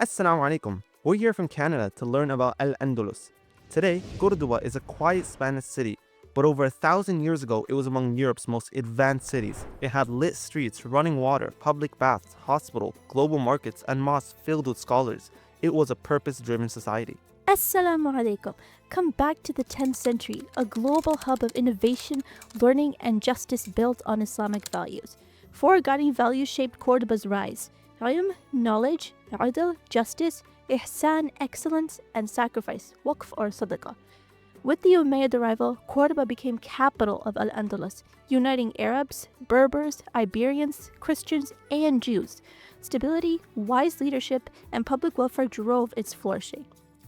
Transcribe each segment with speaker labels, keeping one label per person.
Speaker 1: Assalamu alaikum. We're here from Canada to learn about Al-Andalus. Today, Córdoba is a quiet Spanish city, but over 1,000 years ago, it was among Europe's most advanced cities. It had lit streets, running water, public baths, hospital, global markets, and mosques filled with scholars. It was a purpose-driven society.
Speaker 2: Assalamu alaikum. Come back to the 10th century, a global hub of innovation, learning, and justice built on Islamic values. Four guiding values shaped Córdoba's rise: ilm, knowledge; adl, justice; ihsan, excellence; and sacrifice, waqf or sadaqah. With the Umayyad arrival, Córdoba became capital of Al-Andalus, uniting Arabs, Berbers, Iberians, Christians, and Jews. Stability, wise leadership, and public welfare drove its flourishing.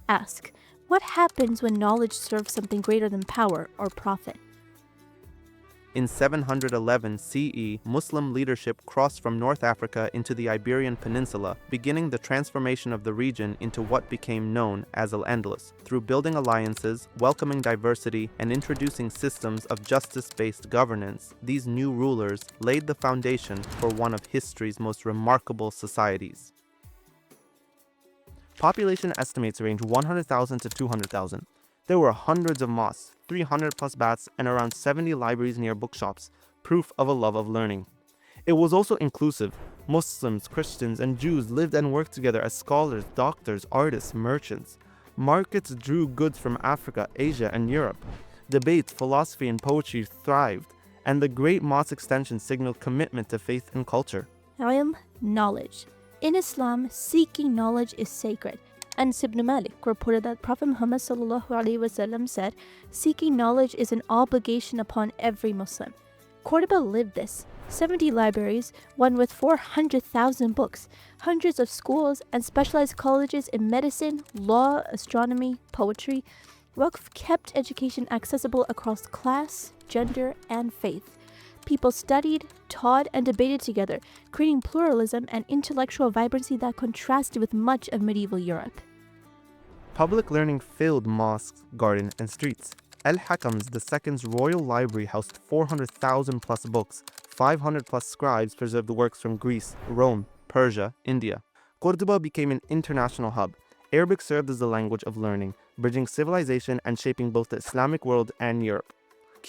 Speaker 2: Ask, what happens when knowledge serves something greater than power or profit?
Speaker 1: In 711 CE, Muslim leadership crossed from North Africa into the Iberian Peninsula, beginning the transformation of the region into what became known as Al-Andalus. Through building alliances, welcoming diversity, and introducing systems of justice-based governance, these new rulers laid the foundation for one of history's most remarkable societies. Population estimates range 100,000 to 200,000. There were hundreds of mosques, 300 plus baths, and around 70 libraries near bookshops, proof of a love of learning. It was also inclusive. Muslims, Christians, and Jews lived and worked together as scholars, doctors, artists, merchants. Markets drew goods from Africa, Asia, and Europe. Debates, philosophy, and poetry thrived, and the great mosque extension signaled commitment to faith and culture.
Speaker 2: Ilm, knowledge. In Islam, seeking knowledge is sacred. Anas ibn Malik reported that Prophet Muhammad ﷺ said, "Seeking knowledge is an obligation upon every Muslim." Córdoba lived this. 70 libraries, one with 400,000 books, hundreds of schools, and specialized colleges in medicine, law, astronomy, poetry. Waqf kept education accessible across class, gender, and faith. People studied, taught, and debated together, creating pluralism and intellectual vibrancy that contrasted with much of medieval Europe.
Speaker 1: Public learning filled mosques, gardens, and streets. Al-Hakam's II's royal library housed 400,000 plus books, 500 plus scribes preserved works from Greece, Rome, Persia, India. Córdoba became an international hub. Arabic served as the language of learning, bridging civilization and shaping both the Islamic world and Europe.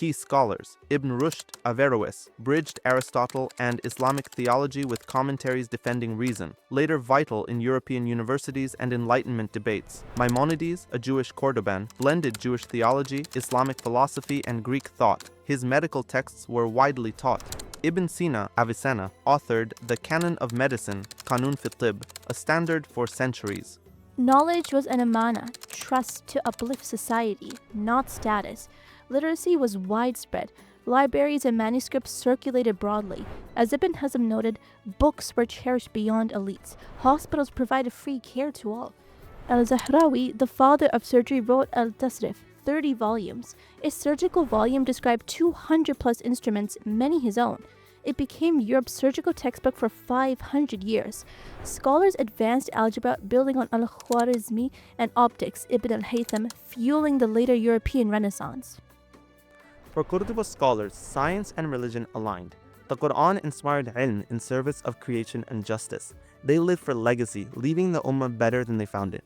Speaker 1: Key scholars: Ibnrushd, Averroes, bridged Aristotle and Islamic theology with commentaries defending reason, later vital in European universities and Enlightenment debates. Maimonides, a Jewish Cordoban, blended Jewish theology, Islamic philosophy, and Greek thought. His medical texts were widely taught. Ibnsina, Avicenna, authored the Canon of Medicine, Qanun fi Tib, a standard for centuries.
Speaker 2: Knowledge was an amana, trust to uplift society, not status. Literacy was widespread. Libraries and manuscripts circulated broadly. As Ibn Hazm noted, books were cherished beyond elites. Hospitals provided free care to all. Al-Zahrawi, the father of surgery, wrote Al-Tasrif, 30 volumes. A surgical volume described 200 plus instruments, many his own. It became Europe's surgical textbook for 500 years. Scholars advanced algebra, building on Al-Khwarizmi, and optics, Ibn al-Haytham, fueling the later European Renaissance.
Speaker 1: For Córdoba scholars, science and religion aligned. The Quran inspired ilm in service of creation and justice. They lived for legacy, leaving the ummah better than they found it.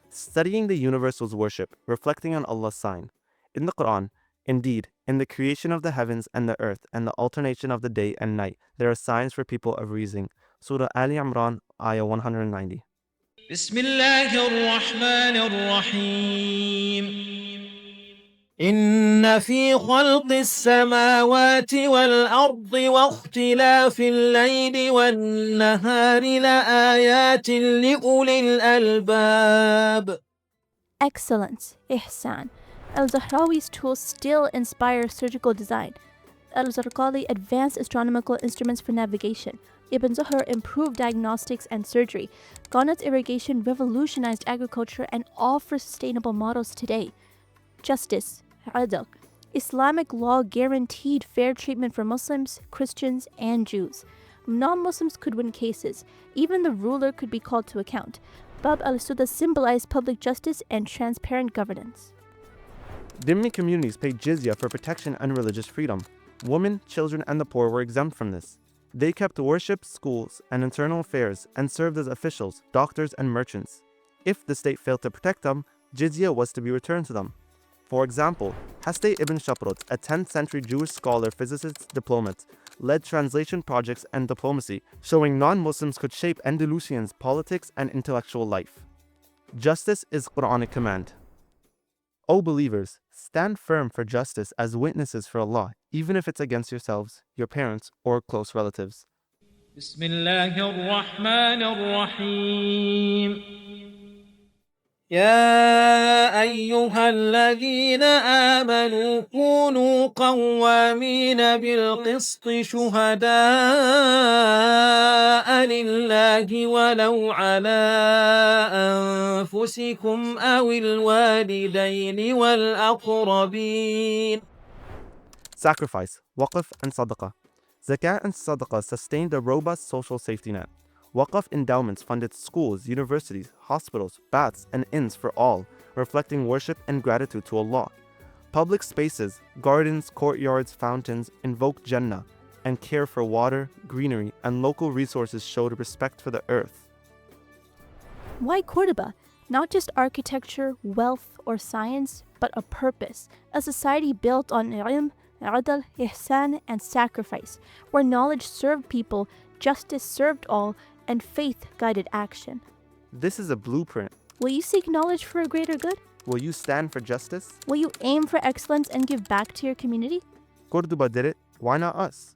Speaker 1: Studying the universe was worship, reflecting on Allah's sign. In the Quran, indeed, in the creation of the heavens and the earth and the alternation of the day and night, there are signs for people of reasoning. Surah Ali Imran, Ayah 190.
Speaker 3: بسم الله الرحمن الرحيم إن في خلق السماوات والأرض واختلاف الليل والنهار لآيات لأولي الألباب.
Speaker 2: Excellence, Ihsan. Al-Zahrawi's tools still inspire surgical design. Al-Zarqali advanced astronomical instruments for navigation. Ibn Zuhr improved diagnostics and surgery. Ghanat's irrigation revolutionized agriculture and offers sustainable models today. Justice, adl. Islamic law guaranteed fair treatment for Muslims, Christians, and Jews. Non-Muslims could win cases. Even the ruler could be called to account. Bab al-Suda symbolized public justice and transparent governance.
Speaker 1: Dhimmi communities paid jizya for protection and religious freedom. Women, children, and the poor were exempt from this. They kept worship, schools, and internal affairs and served as officials, doctors, and merchants. If the state failed to protect them, jizya was to be returned to them. For example, Hastei ibn Shaprut, a 10th century Jewish scholar, physicist, diplomat, led translation projects and diplomacy, showing non-Muslims could shape Andalusians' politics and intellectual life. Justice is Quranic command. O believers, stand firm for justice as witnesses for Allah, even if it's against yourselves, your parents, or close relatives.
Speaker 4: بسم الله الرحمن الرحيم
Speaker 3: يا أيها الذين آمنوا كونوا قوامين بالقسط شهداء لله ولو على أنفسكم أو الوالدين والأقربين.
Speaker 1: Sacrifice, Waqf and Sadaqah. Zakat and Sadaqah sustained a robust social safety net. Waqf endowments funded schools, universities, hospitals, baths, and inns for all, reflecting worship and gratitude to Allah. Public spaces, gardens, courtyards, fountains invoke Jannah, and care for water, greenery, and local resources showed respect for the earth.
Speaker 2: Why Córdoba? Not just architecture, wealth, or science, but a purpose. A society built on ilm, adl, ihsan, and sacrifice, where knowledge served people, justice served all, and faith guided action.
Speaker 1: This is a blueprint.
Speaker 2: Will you seek knowledge for a greater good?
Speaker 1: Will you stand for justice?
Speaker 2: Will you aim for excellence and give back to your community?
Speaker 1: Córdoba did it. Why not us?